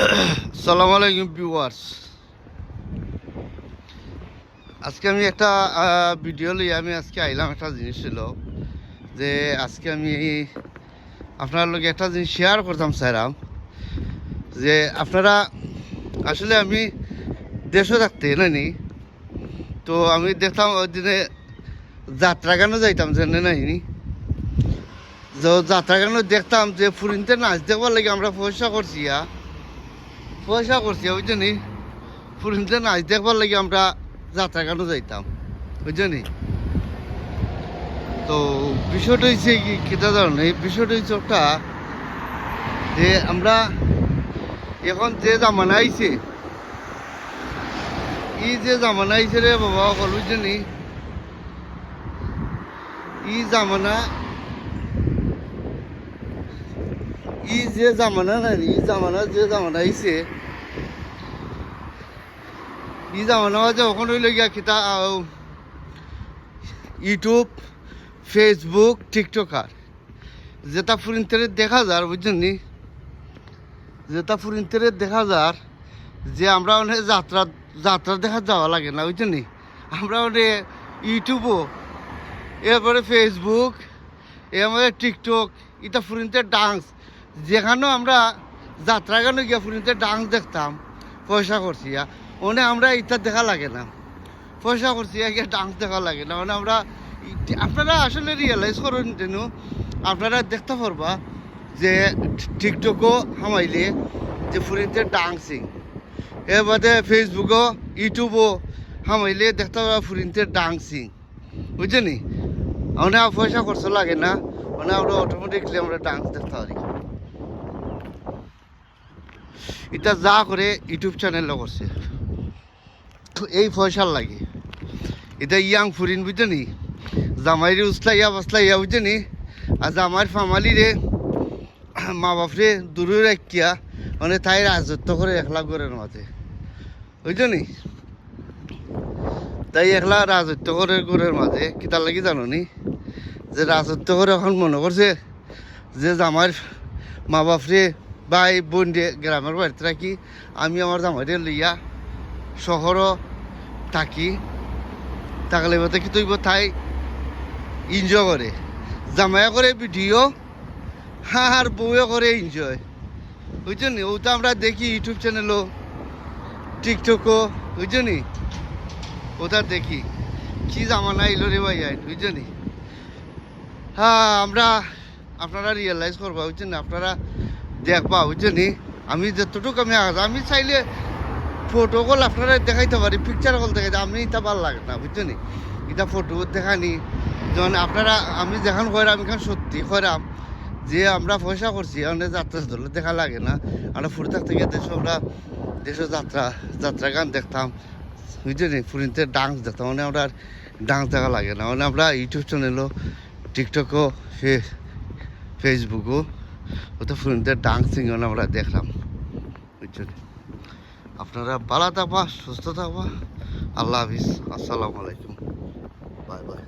আসসালামু আলাইকুম ভিউয়ার্স। আজকে আমি একটা ভিডিও লই আমি আজকে আইলাম। একটা জিনিস ছিল যে আজকে আমি আপনার লগে একটা জিনিস শেয়ার করতাম চাইলাম যে আপনারা আসলে আমি দেশও থাকতে নাইনি, তো আমি দেখতাম ওই দিনে যাত্রা গানও যাইতাম জেনে নাইনি। যাত্রা গানও দেখতাম যে ফুরিনতে নাচ দেখবার লাগে আমরা পয়সা করছি ওই জন্যই ফুরিনতে নাচ দেখবার লাগে আমরা যাত্রা গানও যাইতাম বুঝলি। তো বিষয়টা হচ্ছে কি কেটা ধরনের বিষয়টা হচ্ছে ওটা যে আমরা এখন যে জামানা আইছে, ই যে জামানা আইছে রে বাবা সকল বুঝলি। ই জামানা যে জামানা নাই যে জামানা আইছে, ই জামানা যে ওখানে হইলে গিয়া কিতা ইউটিউব, ফেসবুক, টিকটকার যেটা ফুরিনতে দেখা যার বুঝছেন, যেটা ফুরিনতে দেখা যার যে আমরা অনেক যাত্রা দেখা যাওয়া লাগে না বুঝছেন। আমরা অনেক ইউটিউবও, এরপরে ফেসবুক, এরপরে টিকটক, এটা ফুরিনতে ডান্স যেখানেও আমরা যাত্রা গানে গিয়া ফুরিনতে ডান্স দেখতাম পয়সা করছি ওনে আমরা এটা দেখা লাগে না, পয়সা করছি গিয়ে ডান্স দেখা লাগে না। মানে আমরা আপনারা আসলে রিয়েলাইজ করেন যেন আপনারা দেখতে পারবা যে টিকটকও হামাইলে যে ফুরিনতে ডান্সিং, এর বাদে ফেসবুকও ইউটিউবও হামাইলে দেখতে পারবা ফুরিনতে ডান্সিং বুঝছেনি। মানে পয়সা খরচ লাগে না, মানে আমরা অটোমেটিকলি আমরা ডান্স দেখতে পারি। এটা যা করে ইউটিউব চ্যানেলও করছে এই পয়সার লাগে। এটা ইয়াং ফুরিন বুঝছেনি, জামাইরে উসলাইয়া বাসলাইয়া বুঝছেনি, আর জামাইয়ের ফামালিরে মা বাপরে দূরে রাখিয়া মানে তাই রাজত্ব করে একলা করে মাঝে বুঝছেনি। তাই একলা রাজত্ব করে গোরের মাঝে কিতার লাগি জানো নি, যে রাজত্ব করে এখন মনে করছে যে জামাইয়ের মা বাপরে ভাই বোন দিয়ে গ্রামের বাড়িতে রাখি, আমি আমার জামাইরে লইয়া শহরও থাকি, থাকলে বলতে কি তুই তাই এনজয় করে, জামাইয়া করে ভিডিও, আর বউও করে এনজয় বুঝছেন। ওটা আমরা দেখি ইউটিউব চ্যানেলও, টিকটকও বুঝছেন, ওটা দেখি কি জামানা এলো রে ভাই বুঝছেন। হ্যাঁ আমরা আপনারা রিয়েলাইজ করবা বুঝছেন, আপনারা দেখবা বুঝছেন। আমি যতটুকু আমি চাইলে ফটো কল আপনারা দেখাইতে পারি, পিকচার কল দেখাইতে আমি এটা ভালো লাগে না বুঝছেন। এটা ফটো দেখানি যেমন আপনারা আমি যেখান কইরাম এখান সত্যি কইরাম যে আমরা পয়সা করছি অনেক যাত্রা ধরলে দেখা লাগে না। আমরা ফুরে থাকতে গিয়ে আমরা দেশের যাত্রা গান দেখতাম বুঝছেন, ফুরিনতে ডান্স দেখতাম, মানে আমরা ডান্স দেখা লাগে না। মানে আমরা ইউটিউব চ্যানেলও, টিকটকও, ফেসবুকও ওটা ফুরিনতে ডান্সিং আমরা দেখলাম বুঝছেন। আপনারা ভালো থাকবা, সুস্থ থাকবা। আল্লাহ হাফিজ, আসসালামু আলাইকুম, বাই বাই।